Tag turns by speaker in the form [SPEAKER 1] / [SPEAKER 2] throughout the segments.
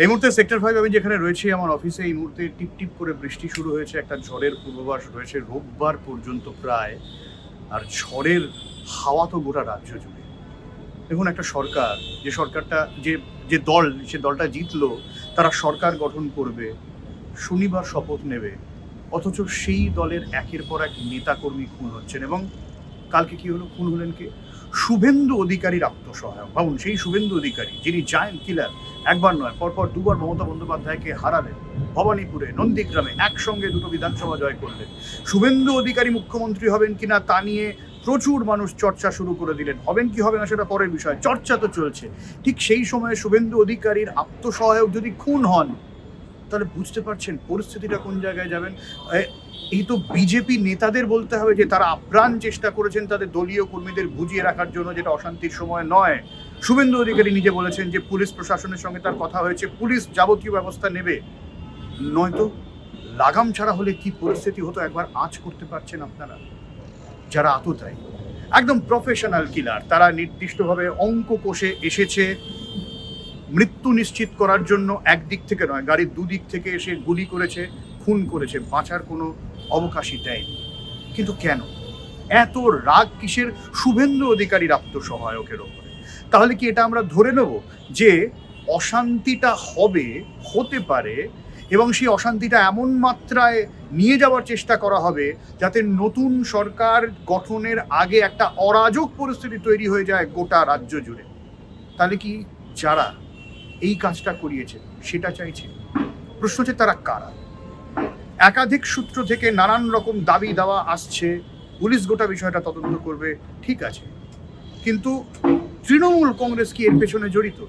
[SPEAKER 1] এই মুহূর্তে সেক্টর 5 আমি যেখানে রয়েছি আমার অফিসে এই মুহূর্তে টিপ টিপ করে বৃষ্টি শুরু হয়েছে, একটা ঝড়ের পূর্বাভাস রয়েছে রোববার পর্যন্ত প্রায়। আর ঝড়ের হাওয়া তো গোটা রাজ্য জুড়ে। দেখুন, একটা সরকার, যে সরকারটা যে দল সে দলটা জিতলো, তারা সরকার গঠন করবে, শনিবার শপথ নেবে, অথচ সেই দলের একের পর এক নেতাকর্মী খুন হচ্ছেন। এবং কালকে কি হলো? খুন হলেন কে? শুভেন্দু অধিকারীর আত্মসহায়ক। ভাবুন, সেই শুভেন্দু অধিকারী যিনি জায়েন্ট কিলার, একবার নয় পরপর দুবার মমতা বন্দ্যোপাধ্যায়কে হারালেন, ভবানীপুরে, নন্দীগ্রামে একসঙ্গে দুটো বিধানসভা জয় করলেন। শুভেন্দু অধিকারী মুখ্যমন্ত্রী হবেন কিনা তা নিয়ে প্রচুর মানুষ চর্চা শুরু করে দিলেন। হবেন কি হবে না সেটা পরের বিষয়, চর্চা তো চলছে। ঠিক সেই সময়ে শুভেন্দু অধিকারীর আত্মসহায়ক যদি খুন হন, তাহলে বুঝতে পারছেন পরিস্থিতিটা কোন জায়গায় যাবেন। এই তো বিজেপি নেতাদের বলতে হবে যে তারা আপ্রাণ চেষ্টা করেছেন তাদের দলীয় কর্মীদের বুঝিয়ে রাখার জন্য, যেটা অশান্তির সময় নয়। শুভেন্দু অধিকারী নিজে বলেছেন যে পুলিশ প্রশাসনের সঙ্গে তার কথা হয়েছে, পুলিশ যাবতীয় ব্যবস্থা নেবে। নয়তো লাগাম ছাড়া হলে কি পরিস্থিতি হতো একবার আঁচ করতে পারছেন আপনারা? যারা আততায়ী, একদম প্রফেশনাল কিলার, তারা নির্দিষ্টভাবে অঙ্ক কষে এসেছে মৃত্যু নিশ্চিত করার জন্য, একদিক থেকে নয়, গাড়ির দুদিক থেকে এসে গুলি করেছে, খুন করেছে, বাঁচার কোনো অবকাশই দেয়নি। কিন্তু কেন এত রাগ কিসের শুভেন্দু অধিকারীর আত্মসহায়কের ওপরে? তাহলে কি এটা আমরা ধরে নেব যে অশান্তিটা হতে পারে, এবং সেই অশান্তিটা এমন মাত্রায় নিয়ে যাওয়ার চেষ্টা করা হবে যাতে নতুন সরকার গঠনের আগে একটা অরাজক পরিস্থিতি তৈরি হয়ে যায় গোটা রাজ্য জুড়ে? তাহলে কি যারা এই কাজটা করিয়েছে সেটা চাইছে? প্রশ্ন হচ্ছে তারা কারা? একাধিক সূত্র থেকে নানান রকম দাবি দেওয়া আসছে, পুলিশ গোটা বিষয়টা তদন্ত করবে, ঠিক আছে, কিন্তু তৃণমূল কংগ্রেস কি এর পেছনে জড়িত?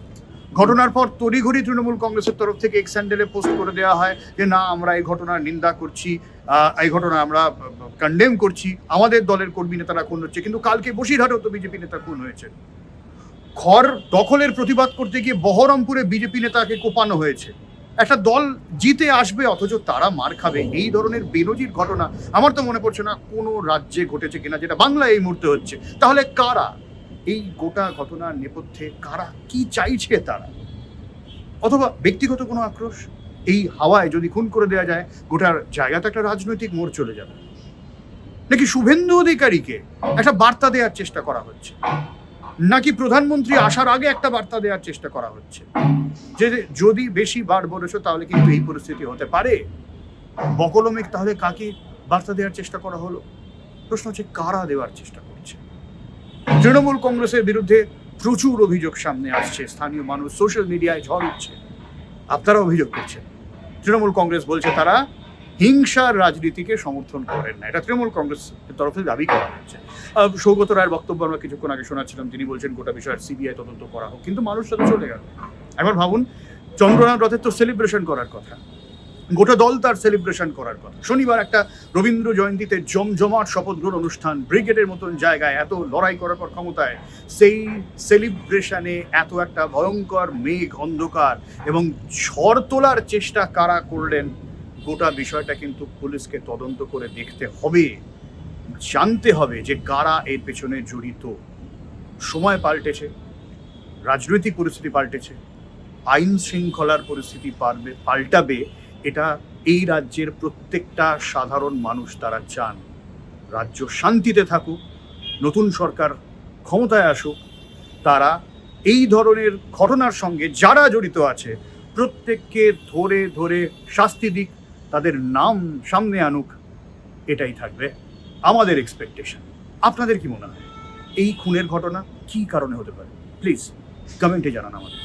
[SPEAKER 1] ঘটনার পর তড়িঘড়ি তৃণমূল কংগ্রেসের তরফ থেকে এক্স হ্যান্ডেলে পোস্ট করে দেওয়া হয় যে না, আমরা এই ঘটনার নিন্দা করছি, এই ঘটনা আমরা কন্ডেম করছি, আমাদের দলের কর্মী নেতারা খুন হচ্ছে। কিন্তু কালকে বসিরহাটেও তো বিজেপি নেতা খুন হয়েছে। ঘর দখলের প্রতিবাদ করতে গিয়ে বহরমপুরে বিজেপি নেতাকে কোপানো হয়েছে। একটা দল জিতে আসবে অথচ তারা মার খাবে, এই ধরনের বেনজির ঘটনা আমার তো মনে পড়ছে না কোনো রাজ্যে ঘটেছে কিনা, যেটা বাংলায় এই মুহূর্তে হচ্ছে। তাহলে কারা এই গোটা ঘটনার নেপথ্যে? কারা? কি চাইছে তারা? অথবা ব্যক্তিগত কোনো আক্রোশ? এই হাওয়ায় যদি খুন করে দেওয়া যায়, গোটার জায়গাতে একটা রাজনৈতিক মোড় চলে যাবে। নাকি শুভেন্দু অধিকারীকে একটা বার্তা দেওয়ার চেষ্টা করা হচ্ছে, নাকি প্রধানমন্ত্রী আসার আগে একটা বার্তা দেওয়ার চেষ্টা করা হচ্ছে যে যদি বেশি বার বলেছো তাহলে কিন্তু এই পরিস্থিতি হতে পারে? বকলমে তাহলে কাকে বার্তা দেওয়ার চেষ্টা করা হলো? প্রশ্ন হচ্ছে কারা দেওয়ার চেষ্টা করছে? তৃণমূল কংগ্রেসের বিরুদ্ধে প্রচুর অভিযোগ সামনে আসছে, স্থানীয় মানুষ, সোশ্যাল মিডিয়ায় ঝড় উঠছে। আপনারা অভিযোগ করছেন, তৃণমূল কংগ্রেস বলছে তারা হিংসার রাজনীতিকে সমর্থন করেন না, এটা তৃণমূল কংগ্রেসের তরফ থেকে দাবি করা হচ্ছে। সৌগত রায়ের বক্তব্য আমরা কিছুক্ষণ আগে শোনাচ্ছিলাম, তিনি বলছেন গোটা বিষয়ের সিবিআই তদন্ত করা হোক, কিন্তু মানুষ সাথে চলে গেল। এখন ভাবুন, চন্দ্রনাথ রথের তো সেলিব্রেশন করার কথা, গোটা দল তার সেলিব্রেশন করার কথা। শনিবার একটা রবীন্দ্র জয়ন্তীতে জমজমাট শপথ গ্রহণ অনুষ্ঠান, ব্রিগেডের মতন জায়গায়, এত লড়াই করার পর ক্ষমতায়, সেই সেলিব্রেশনে এত একটা ভয়ঙ্কর মেঘ অন্ধকার এবং ঝড় তোলার চেষ্টা কারা করলেন, গোটা বিষয়টা কিন্তু পুলিশকে তদন্ত করে দেখতে হবে, জানতে হবে যে কারা এর পেছনে জড়িত। সময় পাল্টেছে, রাজনৈতিক পরিস্থিতি পাল্টেছে, আইন শৃঙ্খলার পরিস্থিতি পাল্টাবে, এটা এই রাজ্যের প্রত্যেকটা সাধারণ মানুষ তারা চান। রাজ্য শান্তিতে থাকুক, নতুন সরকার ক্ষমতায় আসুক, তারা এই ধরনের ঘটনার সঙ্গে যারা জড়িত আছে প্রত্যেককে ধরে ধরে শাস্তি দিক, তাদের নাম সামনে আনুক, এটাই থাকবে আমাদের এক্সপেকটেশন। আপনাদের কি মনে হয় এই খুনের ঘটনা কি কারণে হতে পারে? প্লিজ কমেন্টে জানান আমাদের।